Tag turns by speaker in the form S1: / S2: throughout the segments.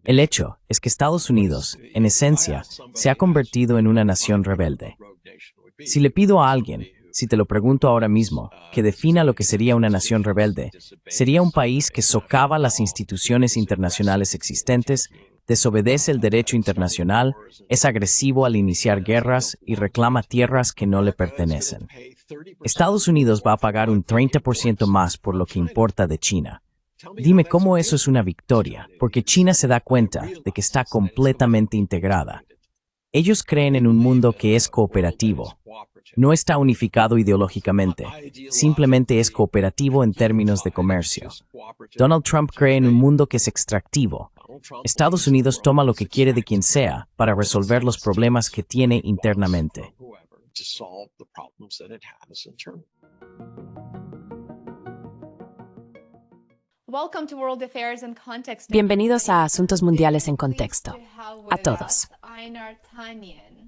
S1: El hecho es que Estados Unidos, en esencia, se ha convertido en una nación rebelde. Si le pido a alguien, si te lo pregunto ahora mismo, que defina lo que sería una nación rebelde, sería un país que socava las instituciones internacionales existentes, desobedece el derecho internacional, es agresivo al iniciar guerras y reclama tierras que no le pertenecen. Estados Unidos va a pagar un 30% más por lo que importa de China. Dime cómo eso es una victoria, porque China se da cuenta de que está completamente integrada. Ellos creen en un mundo que es cooperativo. No está unificado ideológicamente, simplemente es cooperativo en términos de comercio. Donald Trump cree en un mundo que es extractivo. Estados Unidos toma lo que quiere de quien sea para resolver los problemas que tiene internamente.
S2: Bienvenidos a Asuntos Mundiales en Contexto. A todos.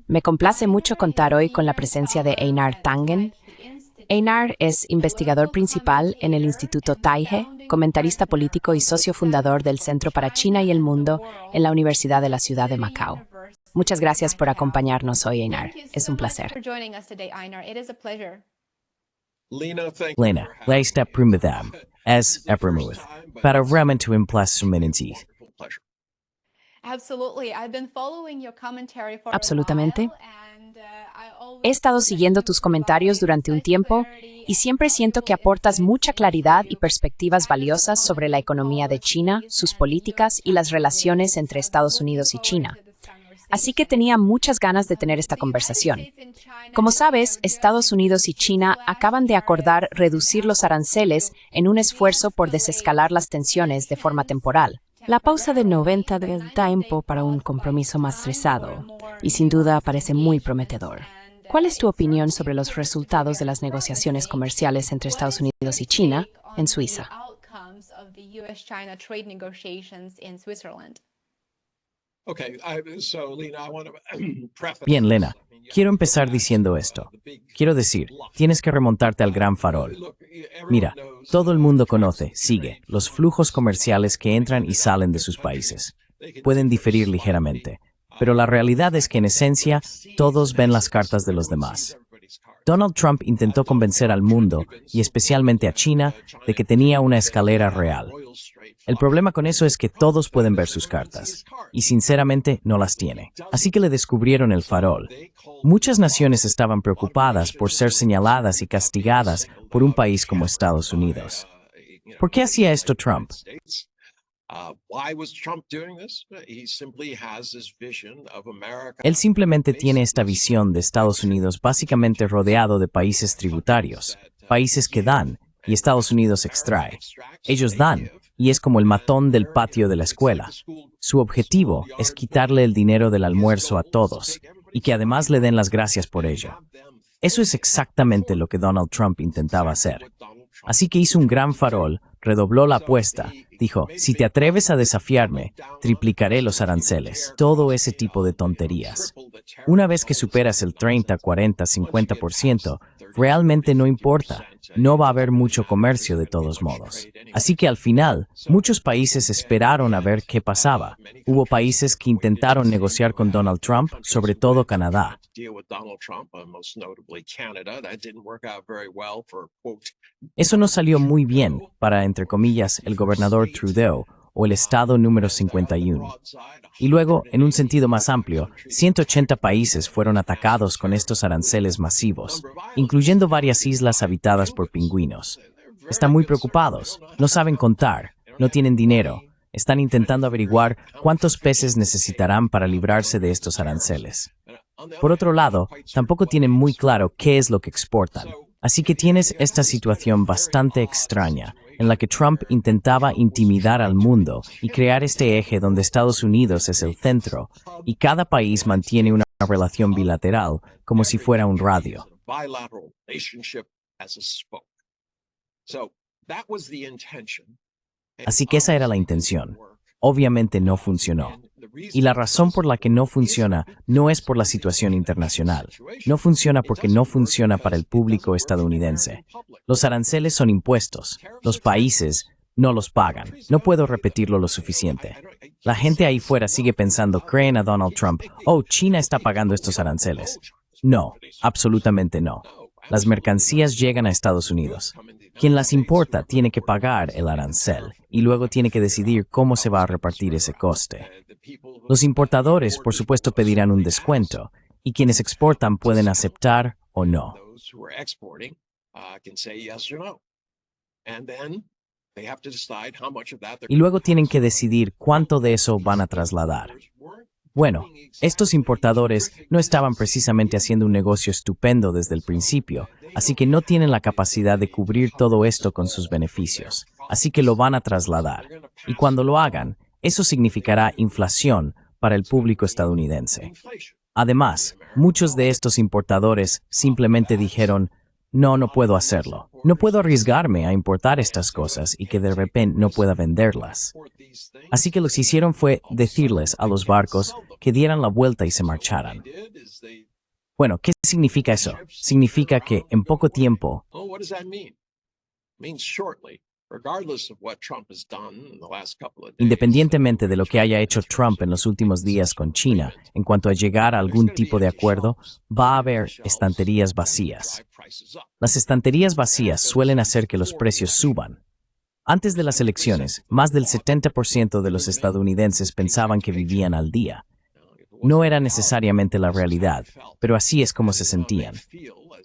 S2: Me complace mucho contar hoy con la presencia de Einar Tangen. Einar es investigador principal en el Instituto Taige, comentarista político y socio fundador del Centro para China y el Mundo en la Universidad de la Ciudad de Macao. Muchas gracias por acompañarnos hoy, Einar. Es un placer.
S1: Lena, lijst op primedam, as epermuth, para vraiment tu implace suminentie.
S2: Absolutamente. He estado siguiendo tus comentarios durante un tiempo y siempre siento que aportas mucha claridad y perspectivas valiosas sobre la economía de China, sus políticas y las relaciones entre Estados Unidos y China. Así que tenía muchas ganas de tener esta conversación. Como sabes, Estados Unidos y China acaban de acordar reducir los aranceles en un esfuerzo por desescalar las tensiones de forma temporal. La pausa de 90 del tiempo para un compromiso más estresado, y sin duda parece muy prometedor. ¿Cuál es tu opinión sobre los resultados de las negociaciones comerciales entre Estados Unidos y China en Suiza?
S1: Bien, Lena, quiero empezar diciendo esto. Quiero decir, tienes que remontarte al Gran Farol. Mira, todo el mundo conoce, sigue, los flujos comerciales que entran y salen de sus países. Pueden diferir ligeramente, pero la realidad es que en esencia, todos ven las cartas de los demás. Donald Trump intentó convencer al mundo, y especialmente a China, de que tenía una escalera real. El problema con eso es que todos pueden ver sus cartas, y sinceramente no las tiene. Así que le descubrieron el farol. Muchas naciones estaban preocupadas por ser señaladas y castigadas por un país como Estados Unidos. ¿Por qué hacía esto Trump? Él simplemente tiene esta visión de Estados Unidos básicamente rodeado de países tributarios, países que dan, y Estados Unidos extrae. Ellos dan, y es como el matón del patio de la escuela. Su objetivo es quitarle el dinero del almuerzo a todos, y que además le den las gracias por ello. Eso es exactamente lo que Donald Trump intentaba hacer. Así que hizo un gran farol, redobló la apuesta, dijo, si te atreves a desafiarme, triplicaré los aranceles. Todo ese tipo de tonterías. Una vez que superas el 30, 40, 50%, realmente no importa. No va a haber mucho comercio de todos modos. Así que al final, muchos países esperaron a ver qué pasaba. Hubo países que intentaron negociar con Donald Trump, sobre todo Canadá. Eso no salió muy bien para, entre comillas, el gobernador Trudeau o el estado número 51. Y luego, en un sentido más amplio, 180 países fueron atacados con estos aranceles masivos, incluyendo varias islas habitadas por pingüinos. Están muy preocupados, no saben contar, no tienen dinero, están intentando averiguar cuántos peces necesitarán para librarse de estos aranceles. Por otro lado, tampoco tienen muy claro qué es lo que exportan. Así que tienes esta situación bastante extraña, en la que Trump intentaba intimidar al mundo y crear este eje donde Estados Unidos es el centro, y cada país mantiene una relación bilateral, como si fuera un radio. Así que esa era la intención. Obviamente no funcionó. Y la razón por la que no funciona no es por la situación internacional. No funciona porque no funciona para el público estadounidense. Los aranceles son impuestos. Los países No los pagan. No puedo repetirlo lo suficiente. La gente ahí fuera sigue pensando, creen a Donald Trump, oh, China está pagando estos aranceles. No, absolutamente no. Las mercancías llegan a Estados Unidos. Quien las importa tiene que pagar el arancel y luego tiene que decidir cómo se va a repartir ese coste. Los importadores, por supuesto, pedirán un descuento y quienes exportan pueden aceptar o no. Y luego tienen que decidir cuánto de eso van a trasladar. Bueno, estos importadores no estaban precisamente haciendo un negocio estupendo desde el principio, así que no tienen la capacidad de cubrir todo esto con sus beneficios, así que lo van a trasladar. Y cuando lo hagan, eso significará inflación para el público estadounidense. Además, muchos de estos importadores simplemente dijeron, no puedo hacerlo. No puedo arriesgarme a importar estas cosas y que de repente no pueda venderlas. Así que lo que hicieron fue decirles a los barcos que dieran la vuelta y se marcharan. Bueno, ¿qué significa eso? Significa que en poco tiempo, independientemente de lo que haya hecho Trump en los últimos días con China, en cuanto a llegar a algún tipo de acuerdo, va a haber estanterías vacías. Las estanterías vacías suelen hacer que los precios suban. Antes de las elecciones, más del 70% de los estadounidenses pensaban que vivían al día. No era necesariamente la realidad, pero así es como se sentían.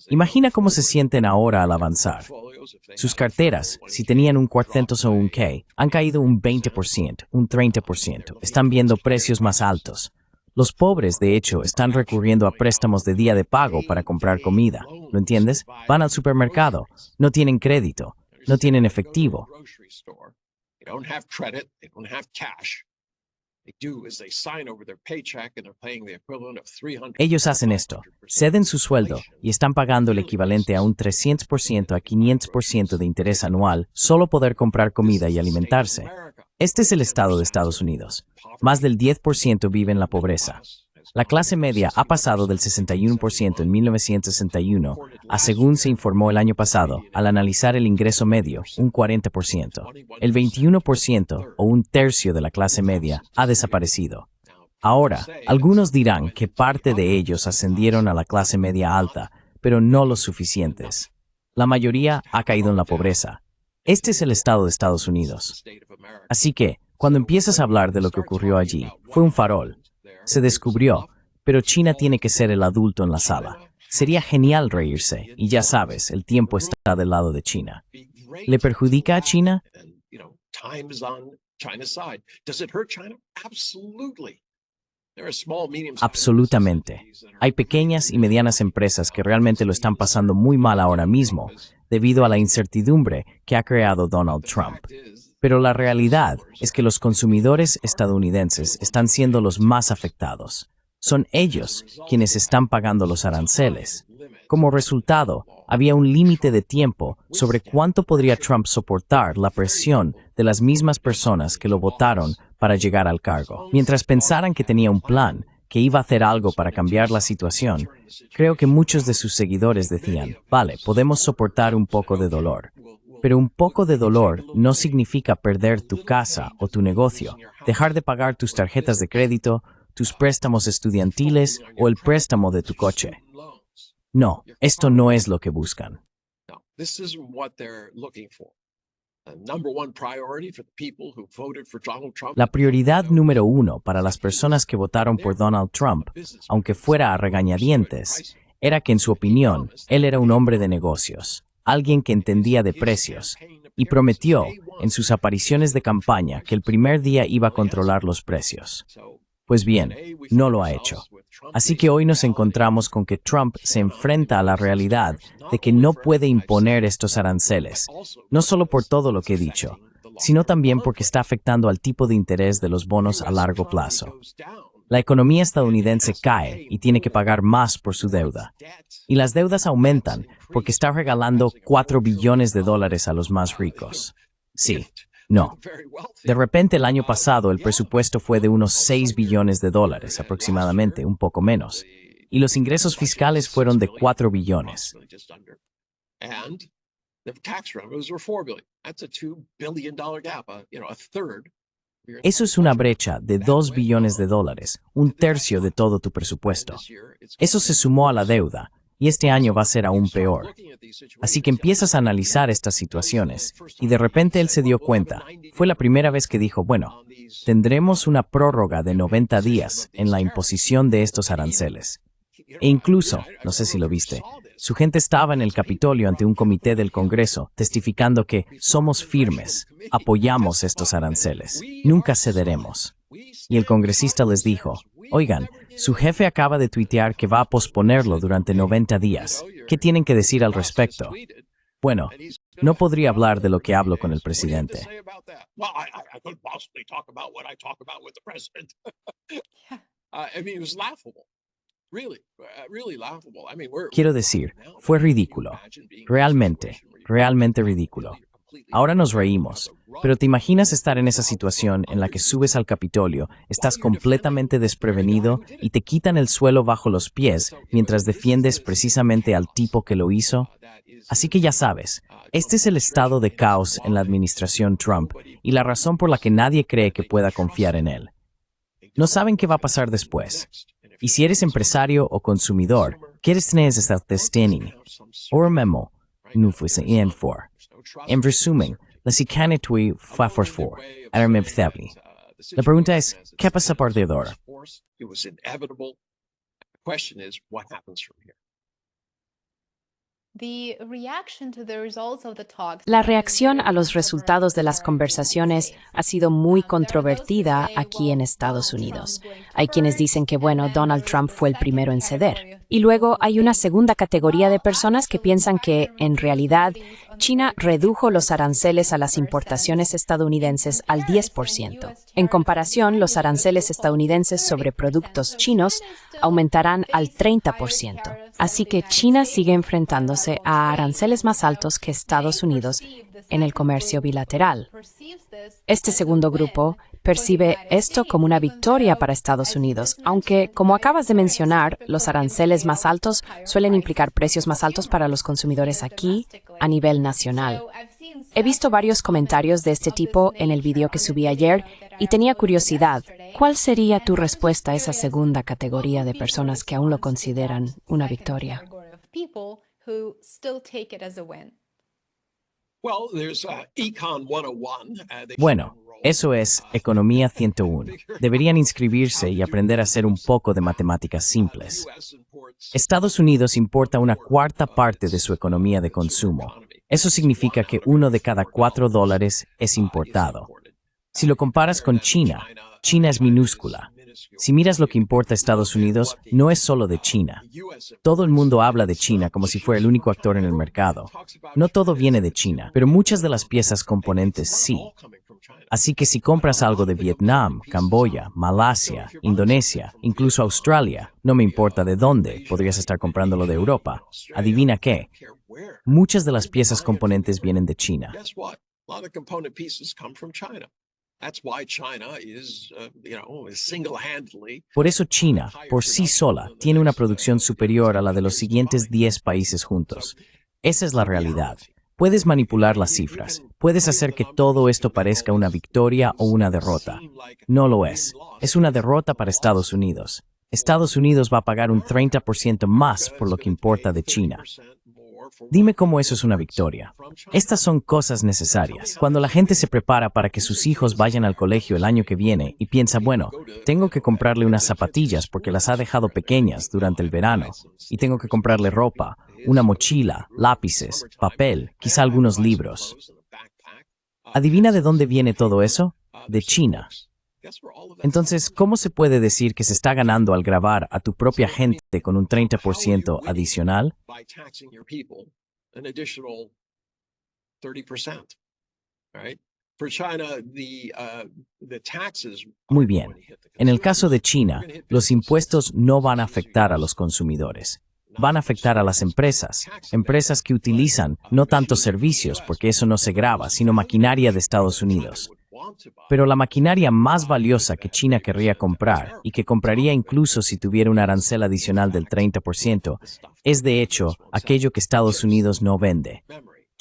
S1: Imagina cómo se sienten ahora al avanzar. Sus carteras, si tenían un $400 o un K, han caído un 20%, un 30%. Están viendo precios más altos. Los pobres, de hecho, están recurriendo a préstamos de día de pago para comprar comida. ¿Lo entiendes? Van al supermercado, no tienen crédito, no tienen efectivo. Ellos hacen esto, ceden su sueldo y están pagando el equivalente a un 300% a 500% de interés anual solo poder comprar comida y alimentarse. Este es el estado de Estados Unidos. Más del 10% vive en la pobreza. La clase media ha pasado del 61% en 1961 a, según se informó el año pasado, al analizar el ingreso medio, un 40%. El 21% o un tercio de la clase media ha desaparecido. Ahora, algunos dirán que parte de ellos ascendieron a la clase media alta, pero no los suficientes. La mayoría ha caído en la pobreza. Este es el estado de Estados Unidos. Así que, cuando empiezas a hablar de lo que ocurrió allí, fue un farol. Se descubrió, pero China tiene que ser el adulto en la sala. Sería genial reírse, y ya sabes, el tiempo está del lado de China. ¿Le perjudica a China? Absolutamente. Hay pequeñas y medianas empresas que realmente lo están pasando muy mal ahora mismo, debido a la incertidumbre que ha creado Donald Trump. Pero la realidad es que los consumidores estadounidenses están siendo los más afectados. Son ellos quienes están pagando los aranceles. Como resultado, había un límite de tiempo sobre cuánto podría Trump soportar la presión de las mismas personas que lo votaron para llegar al cargo. Mientras pensaran que tenía un plan, que iba a hacer algo para cambiar la situación, creo que muchos de sus seguidores decían, vale, podemos soportar un poco de dolor. Pero un poco de dolor no significa perder tu casa o tu negocio, dejar de pagar tus tarjetas de crédito, tus préstamos estudiantiles o el préstamo de tu coche. No, esto no es lo que buscan. La prioridad número uno para las personas que votaron por Donald Trump, aunque fuera a regañadientes, era que en su opinión, él era un hombre de negocios, alguien que entendía de precios, y prometió en sus apariciones de campaña que el primer día iba a controlar los precios. Pues bien, no lo ha hecho. Así que hoy nos encontramos con que Trump se enfrenta a la realidad de que no puede imponer estos aranceles, no solo por todo lo que he dicho, sino también porque está afectando al tipo de interés de los bonos a largo plazo. La economía estadounidense cae y tiene que pagar más por su deuda. Y las deudas aumentan porque está regalando $4 billones a los más ricos. Sí, no. De repente el año pasado el presupuesto fue de unos $6 billones aproximadamente, un poco menos. Y los ingresos fiscales fueron de $4 billones. Eso es una brecha de $2 billones, un tercio de todo tu presupuesto. Eso se sumó a la deuda, y este año va a ser aún peor. Así que empiezas a analizar estas situaciones, y de repente él se dio cuenta. Fue la primera vez que dijo, bueno, tendremos una prórroga de 90 días en la imposición de estos aranceles. E incluso, no sé si lo viste, su gente estaba en el Capitolio ante un comité del Congreso testificando que somos firmes, apoyamos estos aranceles, nunca cederemos. Y el congresista les dijo, oigan, su jefe acaba de tuitear que va a posponerlo durante 90 días. ¿Qué tienen que decir al respecto? Bueno, no podría hablar de lo que hablo con el presidente. Quiero decir, fue ridículo. Realmente ridículo. Ahora nos reímos, pero ¿te imaginas estar en esa situación en la que subes al Capitolio, estás completamente desprevenido y te quitan el suelo bajo los pies mientras defiendes precisamente al tipo que lo hizo? Así que ya sabes, este es el estado de caos en la administración Trump y la razón por la que nadie cree que pueda confiar en él. No saben qué va a pasar después. Y si eres empresario o consumidor, quieres tener esta testning o memo, no fuese en for. En resumen, la sicana tui for, La pregunta es, ¿qué pasa por de ahora?
S2: La reacción a los resultados de las conversaciones ha sido muy controvertida aquí en Estados Unidos. Hay quienes dicen que, bueno, Donald Trump fue el primero en ceder. Y luego hay una segunda categoría de personas que piensan que, en realidad, China redujo los aranceles a las importaciones estadounidenses al 10%. En comparación, los aranceles estadounidenses sobre productos chinos aumentarán al 30%. Así que China sigue enfrentándose a aranceles más altos que Estados Unidos en el comercio bilateral. Este segundo grupo percibe esto como una victoria para Estados Unidos, aunque, como acabas de mencionar, los aranceles más altos suelen implicar precios más altos para los consumidores aquí a nivel nacional. He visto varios comentarios de este tipo en el video que subí ayer y tenía curiosidad. ¿Cuál sería tu respuesta a esa segunda categoría de personas que aún lo consideran una victoria?
S1: Bueno, eso es Economía 101. Deberían inscribirse y aprender a hacer un poco de matemáticas simples. Estados Unidos importa una cuarta parte de su economía de consumo. Eso significa que $1 de cada $4 es importado. Si lo comparas con China, China es minúscula. Si miras lo que importa Estados Unidos, no es solo de China. Todo el mundo habla de China como si fuera el único actor en el mercado. No todo viene de China, pero muchas de las piezas componentes sí. Así que si compras algo de Vietnam, Camboya, Malasia, Indonesia, incluso Australia, no me importa de dónde, podrías estar comprándolo de Europa. ¿Adivina qué? Muchas de las piezas componentes vienen de China. Por eso China, por sí sola, tiene una producción superior a la de los siguientes 10 países juntos. Esa es la realidad. Puedes manipular las cifras. Puedes hacer que todo esto parezca una victoria o una derrota. No lo es. Es una derrota para Estados Unidos. Estados Unidos va a pagar un 30% más por lo que importa de China. Dime cómo eso es una victoria. Estas son cosas necesarias. Cuando la gente se prepara para que sus hijos vayan al colegio el año que viene y piensa, bueno, tengo que comprarle unas zapatillas porque las ha dejado pequeñas durante el verano, y tengo que comprarle ropa, una mochila, lápices, papel, quizá algunos libros. ¿Adivina de dónde viene todo eso? De China. Entonces, ¿cómo se puede decir que se está ganando al gravar a tu propia gente con un 30% adicional? Muy bien. En el caso de China, los impuestos no van a afectar a los consumidores. Van a afectar a las empresas que utilizan no tanto servicios, porque eso no se grava, sino maquinaria de Estados Unidos. Pero la maquinaria más valiosa que China querría comprar, y que compraría incluso si tuviera un arancel adicional del 30%, es de hecho aquello que Estados Unidos no vende.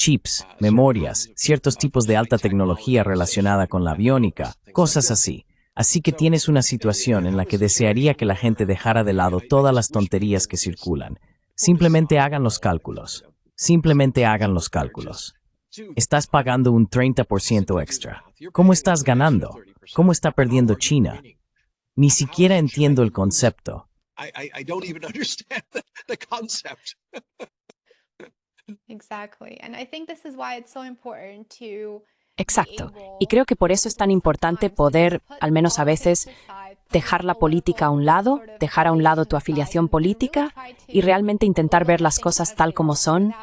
S1: chips, memorias, ciertos tipos de alta tecnología relacionada con la aviónica, cosas así. Así que tienes una situación en la que desearía que la gente dejara de lado todas las tonterías que circulan. Simplemente hagan los cálculos. Simplemente hagan los cálculos. Estás pagando un 30% extra. ¿Cómo estás ganando? ¿Cómo está perdiendo China? Ni siquiera entiendo el concepto.
S2: Exacto. Y creo que por eso es tan importante poder, al menos a veces, dejar la política a un lado, dejar a un lado tu afiliación política y realmente intentar ver las cosas tal como son,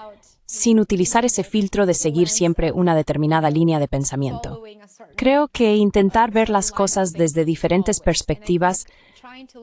S2: sin utilizar ese filtro de seguir siempre una determinada línea de pensamiento. Creo que intentar ver las cosas desde diferentes perspectivas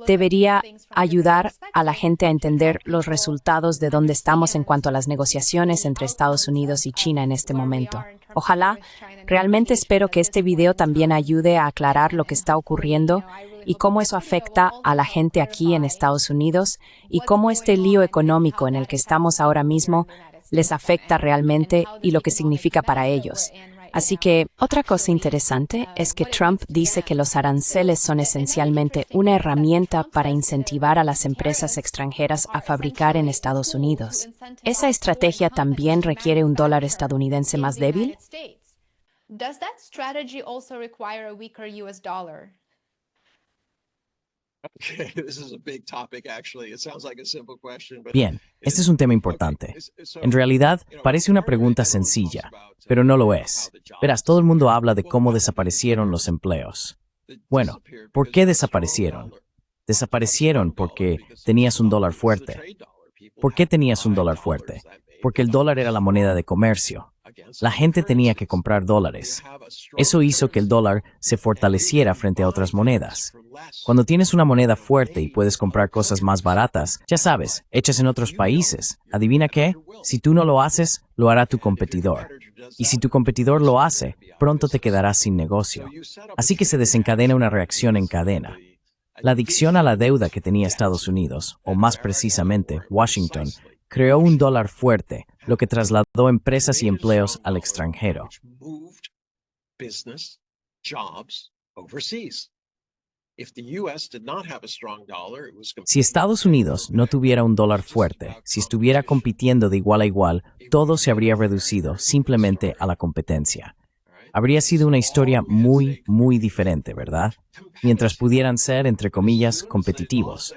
S2: debería ayudar a la gente a entender los resultados de dónde estamos en cuanto a las negociaciones entre Estados Unidos y China en este momento. Ojalá, realmente espero que este video también ayude a aclarar lo que está ocurriendo y cómo eso afecta a la gente aquí en Estados Unidos y cómo este lío económico en el que estamos ahora mismo les afecta realmente y lo que significa para ellos. Así que, otra cosa interesante es que Trump dice que los aranceles son esencialmente una herramienta para incentivar a las empresas extranjeras a fabricar en Estados Unidos. ¿Esa estrategia también requiere un dólar estadounidense más débil?
S1: Bien, este es un tema importante. En realidad, parece una pregunta sencilla, pero no lo es. Verás, todo el mundo habla de cómo desaparecieron los empleos. Bueno, ¿por qué desaparecieron? Desaparecieron porque tenías un dólar fuerte. ¿Por qué tenías un dólar fuerte? Porque el dólar era la moneda de comercio. La gente tenía que comprar dólares. Eso hizo que el dólar se fortaleciera frente a otras monedas. Cuando tienes una moneda fuerte y puedes comprar cosas más baratas, ya sabes, hechas en otros países, ¿adivina qué? Si tú no lo haces, lo hará tu competidor. Y si tu competidor lo hace, pronto te quedarás sin negocio. Así que se desencadena una reacción en cadena. La adicción a la deuda que tenía Estados Unidos, o más precisamente, Washington, creó un dólar fuerte, lo que trasladó empresas y empleos al extranjero. Si Estados Unidos no tuviera un dólar fuerte, si estuviera compitiendo de igual a igual, todo se habría reducido simplemente a la competencia. Habría sido una historia muy, muy diferente, ¿verdad? Mientras pudieran ser, entre comillas, competitivos.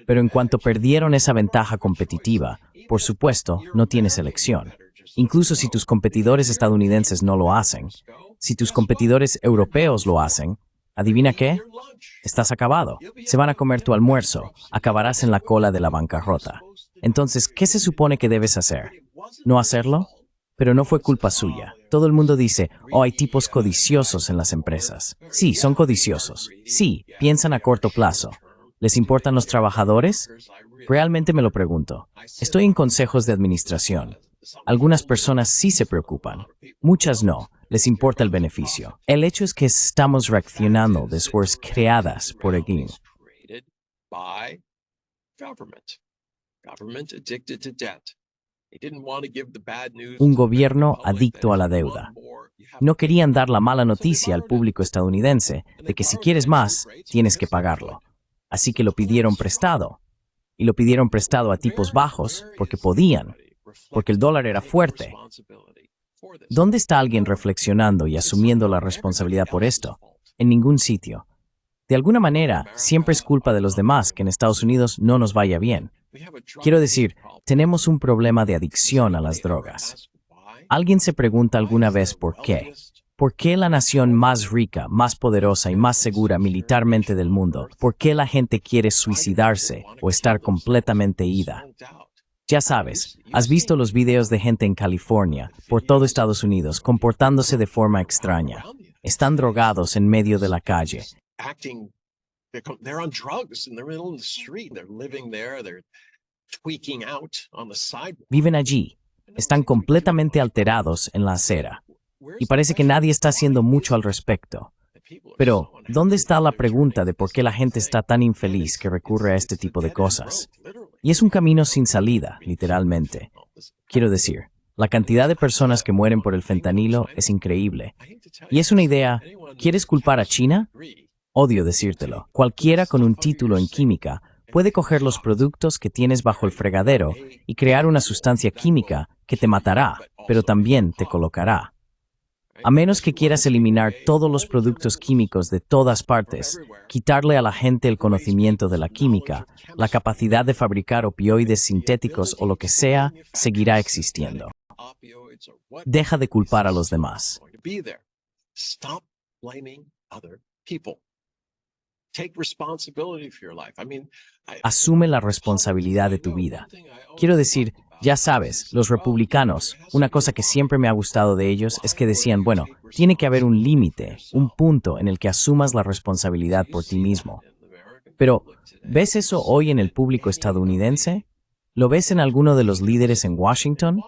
S1: Pero en cuanto perdieron esa ventaja competitiva, por supuesto, no tienes elección. Incluso si tus competidores estadounidenses no lo hacen, si tus competidores europeos lo hacen, ¿adivina qué? Estás acabado. Se van a comer tu almuerzo. Acabarás en la cola de la bancarrota. Entonces, ¿qué se supone que debes hacer? ¿No hacerlo? Pero no fue culpa suya. Todo el mundo dice, oh, hay tipos codiciosos en las empresas. Sí, son codiciosos. Sí, piensan a corto plazo. ¿Les importan los trabajadores? Realmente me lo pregunto. Estoy en consejos de administración. Algunas personas sí se preocupan. Muchas no. Les importa el beneficio. El hecho es que estamos reaccionando después creadas por el GIN. Un gobierno adicto a la deuda. No querían dar la mala noticia al público estadounidense de que si quieres más, tienes que pagarlo. Así que lo pidieron prestado. Y lo pidieron prestado a tipos bajos porque podían, porque el dólar era fuerte. ¿Dónde está alguien reflexionando y asumiendo la responsabilidad por esto? En ningún sitio. De alguna manera, siempre es culpa de los demás que en Estados Unidos no nos vaya bien. Quiero decir, tenemos un problema de adicción a las drogas. ¿Alguien se pregunta alguna vez por qué? ¿Por qué la nación más rica, más poderosa y más segura militarmente del mundo? ¿Por qué la gente quiere suicidarse o estar completamente ida? Ya sabes, has visto los videos de gente en California, por todo Estados Unidos, comportándose de forma extraña. Están drogados en medio de la calle. Viven allí. Están completamente alterados en la acera. Y parece que nadie está haciendo mucho al respecto. Pero, ¿dónde está la pregunta de por qué la gente está tan infeliz que recurre a este tipo de cosas? Y es un camino sin salida, literalmente. Quiero decir, La cantidad de personas que mueren por el fentanilo es increíble. Y es una idea, ¿quieres culpar a China? Odio decírtelo. Cualquiera con un título en química puede coger los productos que tienes bajo el fregadero y crear una sustancia química que te matará, pero también te colocará. A menos que quieras eliminar todos los productos químicos de todas partes, quitarle a la gente el conocimiento de la química, la capacidad de fabricar opioides sintéticos o lo que sea, seguirá existiendo. Deja de culpar a los demás. Asume la responsabilidad de tu vida. Quiero decir, ya sabes, los republicanos, una cosa que siempre me ha gustado de ellos es que decían, bueno, tiene que haber un límite, un punto en el que asumas la responsabilidad por ti mismo. Pero, ¿ves eso hoy en el público estadounidense? ¿Lo ves en alguno de los líderes en Washington?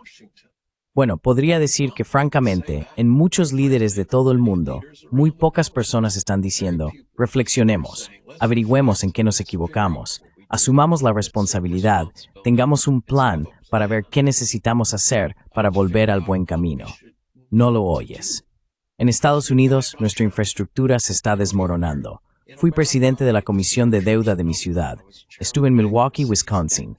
S1: Bueno, podría decir que francamente, en muchos líderes de todo el mundo, muy pocas personas están diciendo, reflexionemos, averigüemos en qué nos equivocamos, asumamos la responsabilidad, tengamos un plan para ver qué necesitamos hacer para volver al buen camino. No lo oyes. En Estados Unidos, nuestra infraestructura se está desmoronando. Fui presidente de la Comisión de Deuda de mi ciudad. Estuve en Milwaukee, Wisconsin.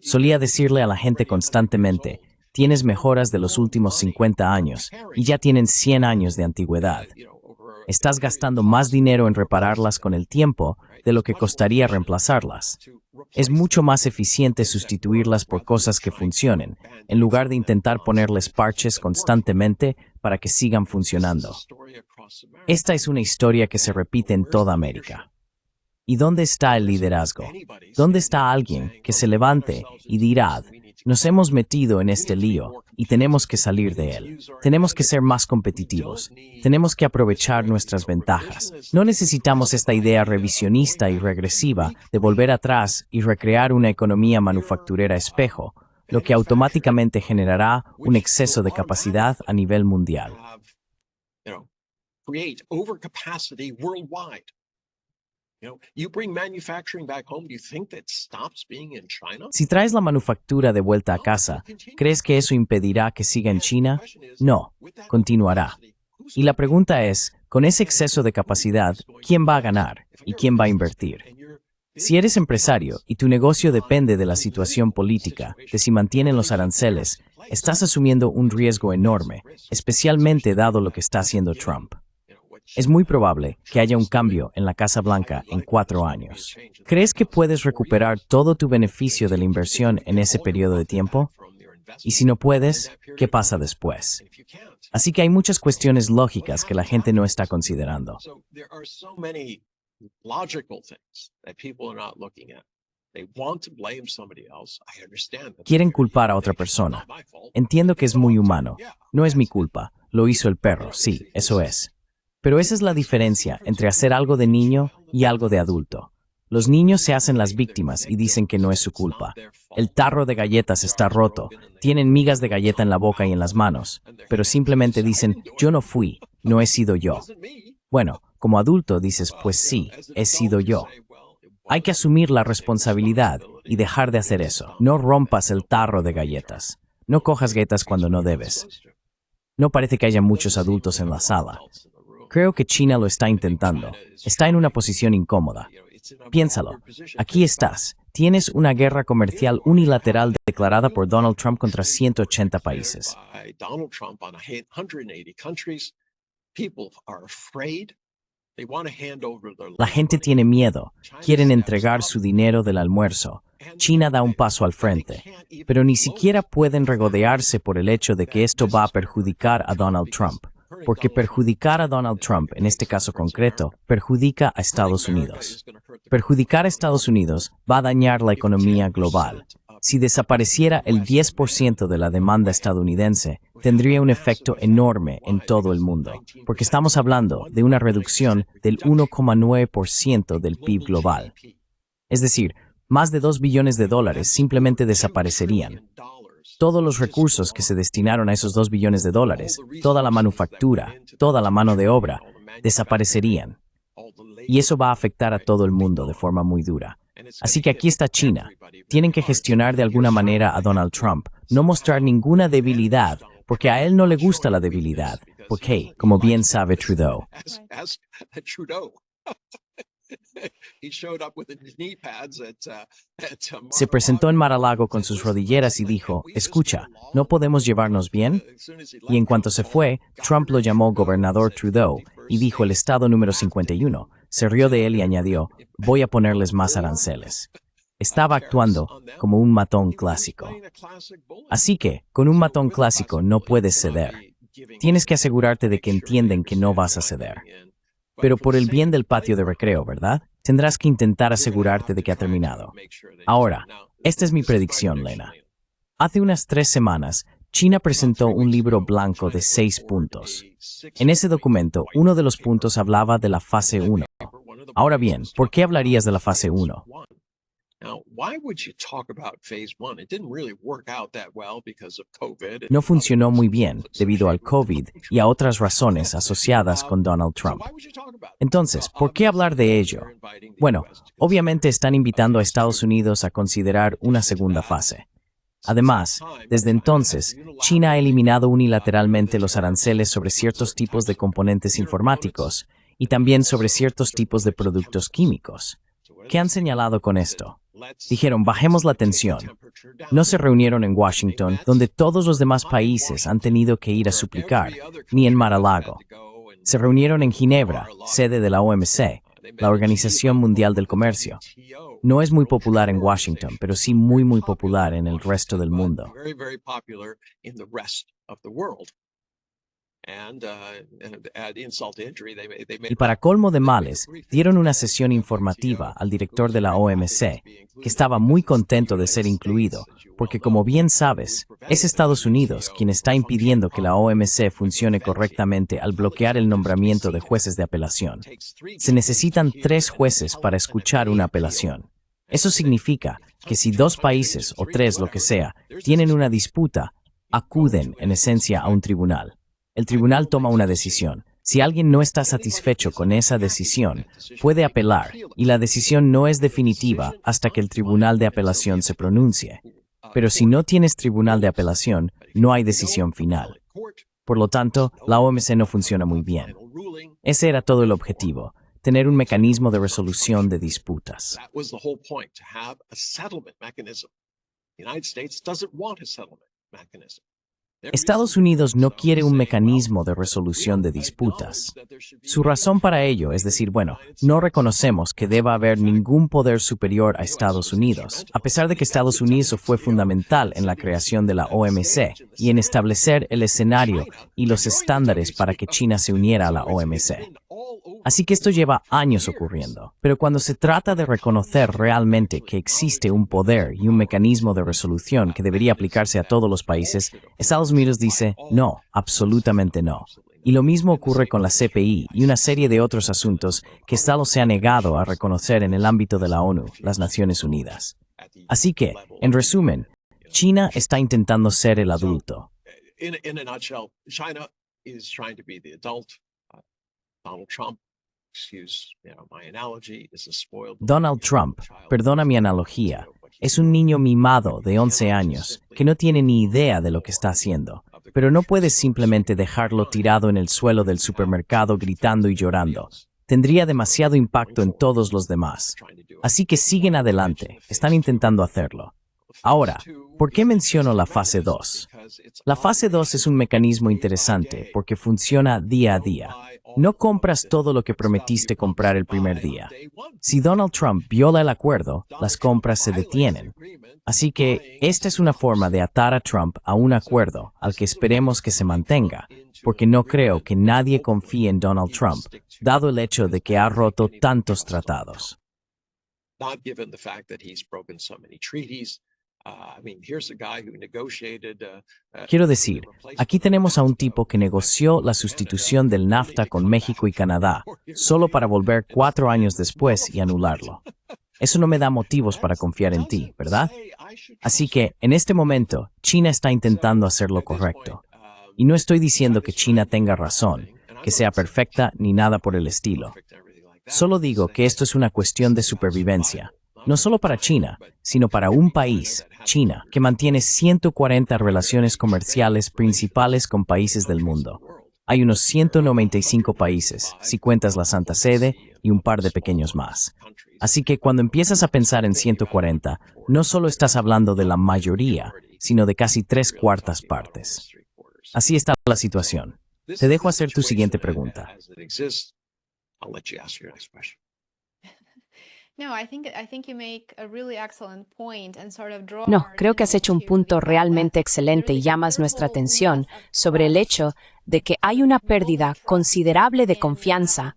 S1: Solía decirle a la gente constantemente, tienes mejoras de los últimos 50 años y ya tienen 100 años de antigüedad. Estás gastando más dinero en repararlas con el tiempo de lo que costaría reemplazarlas. Es mucho más eficiente sustituirlas por cosas que funcionen, en lugar de intentar ponerles parches constantemente para que sigan funcionando. Esta es una historia que se repite en toda América. ¿Y dónde está el liderazgo? ¿Dónde está alguien que se levante y dirá, nos hemos metido en este lío y tenemos que salir de él? Tenemos que ser más competitivos. Tenemos que aprovechar nuestras ventajas. No necesitamos esta idea revisionista y regresiva de volver atrás y recrear una economía manufacturera espejo, lo que automáticamente generará un exceso de capacidad a nivel mundial. Si traes la manufactura de vuelta a casa, ¿crees que eso impedirá que siga en China? No, continuará. Y la pregunta es, con ese exceso de capacidad, ¿quién va a ganar y quién va a invertir? Si eres empresario y tu negocio depende de la situación política, de si mantienen los aranceles, estás asumiendo un riesgo enorme, especialmente dado lo que está haciendo Trump. Es muy probable que haya un cambio en la Casa Blanca en 4 años. ¿Crees que puedes recuperar todo tu beneficio de la inversión en ese periodo de tiempo? Y si no puedes, ¿qué pasa después? Así que hay muchas cuestiones lógicas que la gente no está considerando. Quieren culpar a otra persona. Entiendo que es muy humano. No es mi culpa. Lo hizo el perro. Sí, eso es. Pero esa es la diferencia entre hacer algo de niño y algo de adulto. Los niños se hacen las víctimas y dicen que no es su culpa. El tarro de galletas está roto, tienen migas de galleta en la boca y en las manos, pero simplemente dicen, yo no fui, no he sido yo. Bueno, como adulto dices, pues sí, he sido yo. Hay que asumir la responsabilidad y dejar de hacer eso. No rompas el tarro de galletas. No cojas galletas cuando no debes. No parece que haya muchos adultos en la sala. Creo que China lo está intentando. Está en una posición incómoda. Piénsalo. Aquí estás. Tienes una guerra comercial unilateral declarada por Donald Trump contra 180 países. La gente tiene miedo. Quieren entregar su dinero del almuerzo. China da un paso al frente, pero ni siquiera pueden regodearse por el hecho de que esto va a perjudicar a Donald Trump. Porque perjudicar a Donald Trump, en este caso concreto, perjudica a Estados Unidos. Perjudicar a Estados Unidos va a dañar la economía global. Si desapareciera el 10% de la demanda estadounidense, tendría un efecto enorme en todo el mundo, porque estamos hablando de una reducción del 1,9% del PIB global. Es decir, más de $2 billones simplemente desaparecerían. Todos los recursos que se destinaron a esos $2 billones, toda la manufactura, toda la mano de obra, desaparecerían. Y eso va a afectar a todo el mundo de forma muy dura. Así que aquí está China. Tienen que gestionar de alguna manera a Donald Trump, no mostrar ninguna debilidad, porque a él no le gusta la debilidad, porque, como bien sabe Trudeau, se presentó en Mar-a-Lago con sus rodilleras y dijo, escucha, ¿no podemos llevarnos bien? Y en cuanto se fue, Trump lo llamó gobernador Trudeau y dijo el estado número 51. Se rió de él y añadió, voy a ponerles más aranceles. Estaba actuando como un matón clásico. Así que, con un matón clásico no puedes ceder. Tienes que asegurarte de que entienden que no vas a ceder. Pero por el bien del patio de recreo, ¿verdad? Tendrás que intentar asegurarte de que ha terminado. Ahora, esta es mi predicción, Lena. Hace unas 3 semanas, China presentó un libro blanco de 6 puntos. En ese documento, uno de los puntos hablaba de la fase 1. Ahora bien, ¿por qué hablarías de la fase 1? No funcionó muy bien debido al COVID y a otras razones asociadas con Donald Trump. Entonces, ¿por qué hablar de ello? Bueno, obviamente están invitando a Estados Unidos a considerar una segunda fase. Además, desde entonces, China ha eliminado unilateralmente los aranceles sobre ciertos tipos de componentes informáticos y también sobre ciertos tipos de productos químicos. ¿Qué han señalado con esto? Dijeron, bajemos la tensión. No se reunieron en Washington, donde todos los demás países han tenido que ir a suplicar, ni en Mar-a-Lago. Se reunieron en Ginebra, sede de la OMC, la Organización Mundial del Comercio. No es muy popular en Washington, pero sí muy popular en el resto del mundo. Y para colmo de males, dieron una sesión informativa al director de la OMC, que estaba muy contento de ser incluido, porque como bien sabes, es Estados Unidos quien está impidiendo que la OMC funcione correctamente al bloquear el nombramiento de jueces de apelación. Se necesitan 3 jueces para escuchar una apelación. Eso significa que si 2 países o 3, lo que sea, tienen una disputa, acuden en esencia a un tribunal. El tribunal toma una decisión. Si alguien no está satisfecho con esa decisión, puede apelar, y la decisión no es definitiva hasta que el tribunal de apelación se pronuncie. Pero si no tienes tribunal de apelación, no hay decisión final. Por lo tanto, la OMC no funciona muy bien. Ese era todo el objetivo, tener un mecanismo de resolución de disputas. Estados Unidos no quiere un mecanismo de resolución de disputas. Su razón para ello es decir, bueno, no reconocemos que deba haber ningún poder superior a Estados Unidos, a pesar de que Estados Unidos fue fundamental en la creación de la OMC y en establecer el escenario y los estándares para que China se uniera a la OMC. Así que esto lleva años ocurriendo, pero cuando se trata de reconocer realmente que existe un poder y un mecanismo de resolución que debería aplicarse a todos los países, Estados Unidos dice, no, absolutamente no. Y lo mismo ocurre con la CPI y una serie de otros asuntos que Estados se ha negado a reconocer en el ámbito de la ONU, las Naciones Unidas. Así que, en resumen, China está intentando ser el adulto. Donald Trump, perdona mi analogía, es un niño mimado de 11 años que no tiene ni idea de lo que está haciendo, pero no puedes simplemente dejarlo tirado en el suelo del supermercado gritando y llorando. Tendría demasiado impacto en todos los demás. Así que siguen adelante, están intentando hacerlo. Ahora, ¿por qué menciono la fase 2? La fase 2 es un mecanismo interesante porque funciona día a día. No compras todo lo que prometiste comprar el primer día. Si Donald Trump viola el acuerdo, las compras se detienen. Así que esta es una forma de atar a Trump a un acuerdo al que esperemos que se mantenga, porque no creo que nadie confíe en Donald Trump, dado el hecho de que ha roto tantos tratados. Quiero decir, aquí tenemos a un tipo que negoció la sustitución del NAFTA con México y Canadá, solo para volver 4 años después y anularlo. Eso no me da motivos para confiar en ti, ¿verdad? Así que, en este momento, China está intentando hacer lo correcto. Y no estoy diciendo que China tenga razón, que sea perfecta ni nada por el estilo. Solo digo que esto es una cuestión de supervivencia. No solo para China, sino para un país, China, que mantiene 140 relaciones comerciales principales con países del mundo. Hay unos 195 países, si cuentas la Santa Sede y un par de pequeños más. Así que cuando empiezas a pensar en 140, no solo estás hablando de la mayoría, sino de casi 3/4 partes. Así está la situación. Te dejo hacer tu siguiente pregunta.
S2: No, creo que has hecho un punto realmente excelente y llamas nuestra atención sobre el hecho de que hay una pérdida considerable de confianza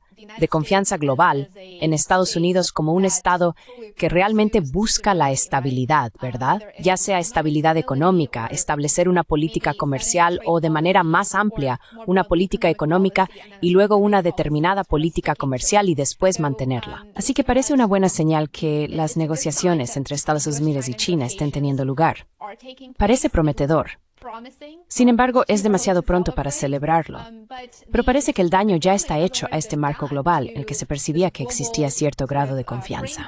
S2: global en Estados Unidos como un estado que realmente busca la estabilidad, ¿verdad? Ya sea estabilidad económica, establecer una política comercial o de manera más amplia, una política económica y luego una determinada política comercial y después mantenerla. Así que parece una buena señal que las negociaciones entre Estados Unidos y China estén teniendo lugar. Parece prometedor. Sin embargo, es demasiado pronto para celebrarlo. Pero parece que el daño ya está hecho a este marco global en el que se percibía que existía cierto grado de confianza.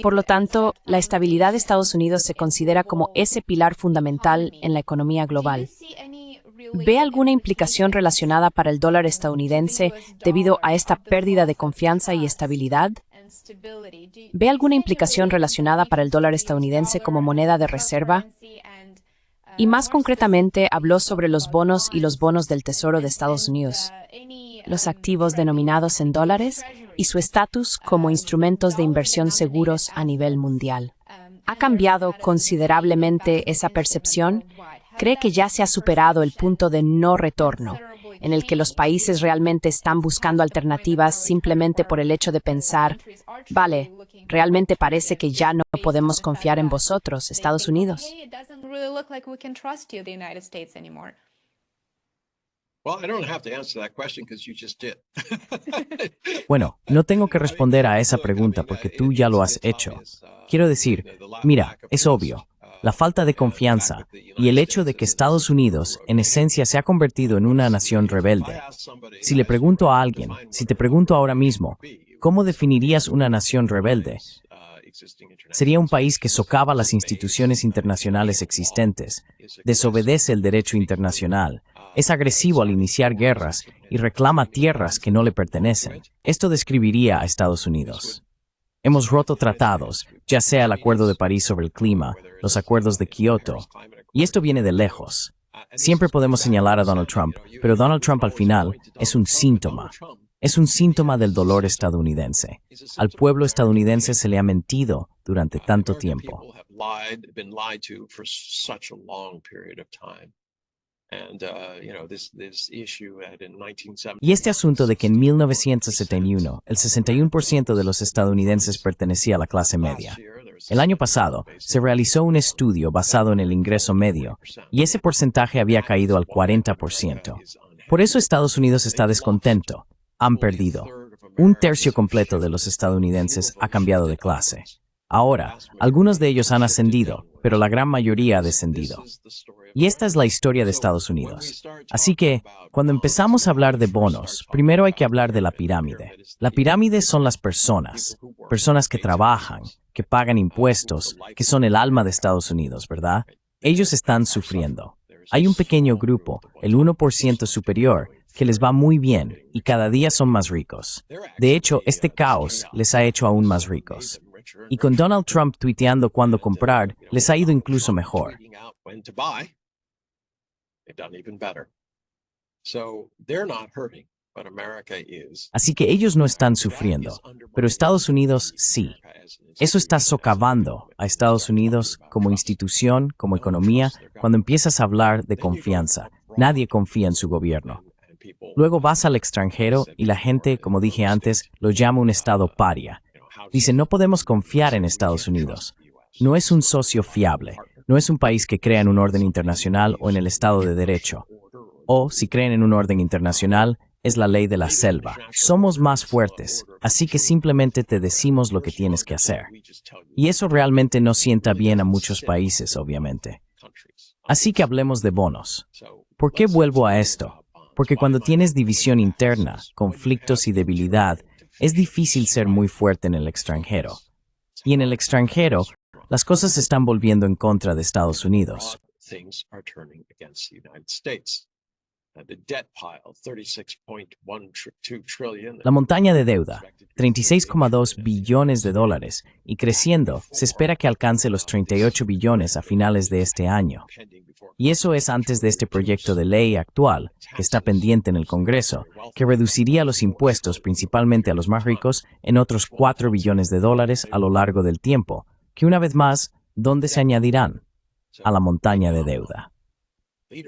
S2: Por lo tanto, la estabilidad de Estados Unidos se considera como ese pilar fundamental en la economía global. ¿Ve alguna implicación relacionada para el dólar estadounidense debido a esta pérdida de confianza y estabilidad? ¿Ve alguna implicación relacionada para el dólar estadounidense como moneda de reserva? Y más concretamente, habló sobre los bonos y los bonos del Tesoro de Estados Unidos, los activos denominados en dólares y su estatus como instrumentos de inversión seguros a nivel mundial. ¿Ha cambiado considerablemente esa percepción? ¿Cree que ya se ha superado el punto de no retorno, en el que los países realmente están buscando alternativas simplemente por el hecho de pensar, vale, realmente parece que ya no podemos confiar en vosotros, Estados Unidos?
S1: Bueno, no tengo que responder a esa pregunta porque tú ya lo has hecho. Quiero decir, mira, es obvio. La falta de confianza y el hecho de que Estados Unidos, en esencia, se ha convertido en una nación rebelde. Si le pregunto a alguien, si te pregunto ahora mismo, ¿cómo definirías una nación rebelde? Sería un país que socava las instituciones internacionales existentes, desobedece el derecho internacional, es agresivo al iniciar guerras y reclama tierras que no le pertenecen. Esto describiría a Estados Unidos. Hemos roto tratados, ya sea el Acuerdo de París sobre el clima, los acuerdos de Kioto, y esto viene de lejos. Siempre podemos señalar a Donald Trump, pero Donald Trump al final es un síntoma. Es un síntoma del dolor estadounidense. Al pueblo estadounidense se le ha mentido durante tanto tiempo. Y este asunto de que en 1971 el 61% de los estadounidenses pertenecía a la clase media. El año pasado se realizó un estudio basado en el ingreso medio y ese porcentaje había caído al 40%. Por eso Estados Unidos está descontento. Han perdido. Un tercio completo de los estadounidenses ha cambiado de clase. Ahora, algunos de ellos han ascendido, pero la gran mayoría ha descendido. Y esta es la historia de Estados Unidos. Así que, cuando empezamos a hablar de bonos, primero hay que hablar de la pirámide. La pirámide son las personas que trabajan, que pagan impuestos, que son el alma de Estados Unidos, ¿verdad? Ellos están sufriendo. Hay un pequeño grupo, el 1% superior, que les va muy bien y cada día son más ricos. De hecho, este caos les ha hecho aún más ricos. Y con Donald Trump tuiteando cuándo comprar, les ha ido incluso mejor. Así que ellos no están sufriendo, pero Estados Unidos sí. Eso está socavando a Estados Unidos como institución, como economía, cuando empiezas a hablar de confianza. Nadie confía en su gobierno. Luego vas al extranjero y la gente, como dije antes, lo llama un estado paria. Dice, no podemos confiar en Estados Unidos. No es un socio fiable. No es un país que crea en un orden internacional o en el Estado de Derecho. O, si creen en un orden internacional, es la ley de la selva. Somos más fuertes, así que simplemente te decimos lo que tienes que hacer. Y eso realmente no sienta bien a muchos países, obviamente. Así que hablemos de bonos. ¿Por qué vuelvo a esto? Porque cuando tienes división interna, conflictos y debilidad, es difícil ser muy fuerte en el extranjero. Y en el extranjero, las cosas se están volviendo en contra de Estados Unidos. La montaña de deuda, 36,2 billones de dólares, y creciendo, se espera que alcance los 38 billones a finales de este año. Y eso es antes de este proyecto de ley actual, que está pendiente en el Congreso, que reduciría los impuestos principalmente a los más ricos en otros 4 billones de dólares a lo largo del tiempo, que una vez más, ¿dónde se añadirán? A la montaña de deuda.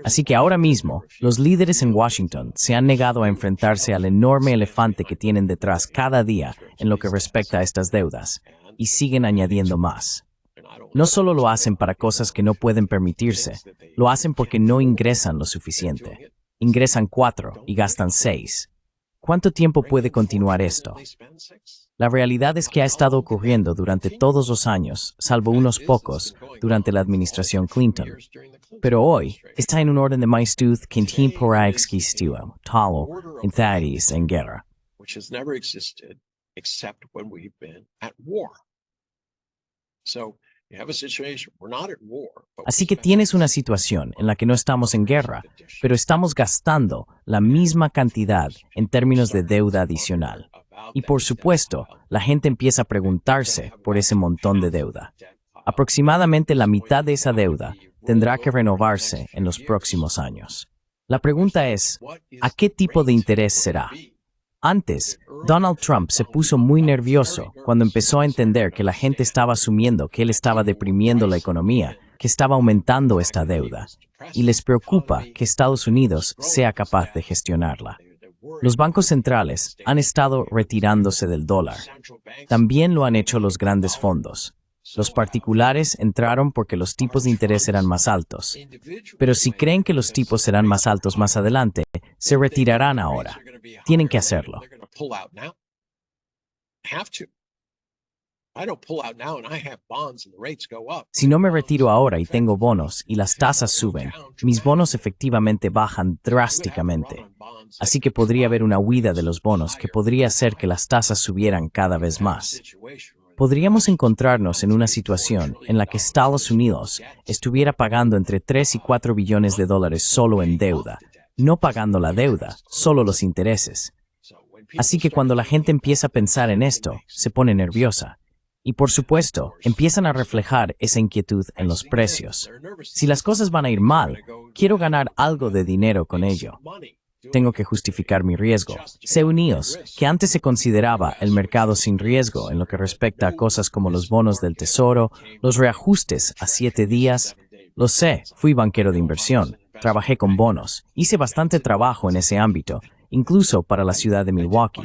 S1: Así que ahora mismo, los líderes en Washington se han negado a enfrentarse al enorme elefante que tienen detrás cada día en lo que respecta a estas deudas, y siguen añadiendo más. No solo lo hacen para cosas que no pueden permitirse, lo hacen porque no ingresan lo suficiente. Ingresan 4 y gastan 6. ¿Cuánto tiempo puede continuar esto? La realidad es que ha estado ocurriendo durante todos los años, salvo unos pocos, durante la administración Clinton. Pero hoy está en un orden de magnitud que no ha existido, tal en guerra. Así que tienes una situación en la que no estamos en guerra, pero estamos gastando la misma cantidad en términos de deuda adicional. Y por supuesto, la gente empieza a preguntarse por ese montón de deuda. Aproximadamente la mitad de esa deuda tendrá que renovarse en los próximos años. La pregunta es, ¿a qué tipo de interés será? Antes, Donald Trump se puso muy nervioso cuando empezó a entender que la gente estaba asumiendo que él estaba deprimiendo la economía, que estaba aumentando esta deuda, y les preocupa que Estados Unidos sea capaz de gestionarla. Los bancos centrales han estado retirándose del dólar. También lo han hecho los grandes fondos. Los particulares entraron porque los tipos de interés eran más altos. Pero si creen que los tipos serán más altos más adelante, se retirarán ahora. Tienen que hacerlo. Si no me retiro ahora y tengo bonos y las tasas suben, mis bonos efectivamente bajan drásticamente. Así que podría haber una huida de los bonos que podría hacer que las tasas subieran cada vez más. Podríamos encontrarnos en una situación en la que Estados Unidos estuviera pagando entre 3 y 4 billones de dólares solo en deuda, no pagando la deuda, solo los intereses. Así que cuando la gente empieza a pensar en esto, se pone nerviosa. Y por supuesto, empiezan a reflejar esa inquietud en los precios. Si las cosas van a ir mal, quiero ganar algo de dinero con ello. Tengo que justificar mi riesgo. Sé Unidos, que antes se consideraba el mercado sin riesgo en lo que respecta a cosas como los bonos del tesoro, los reajustes a 7 días. Lo sé, fui banquero de inversión, trabajé con bonos, hice bastante trabajo en ese ámbito, incluso para la ciudad de Milwaukee.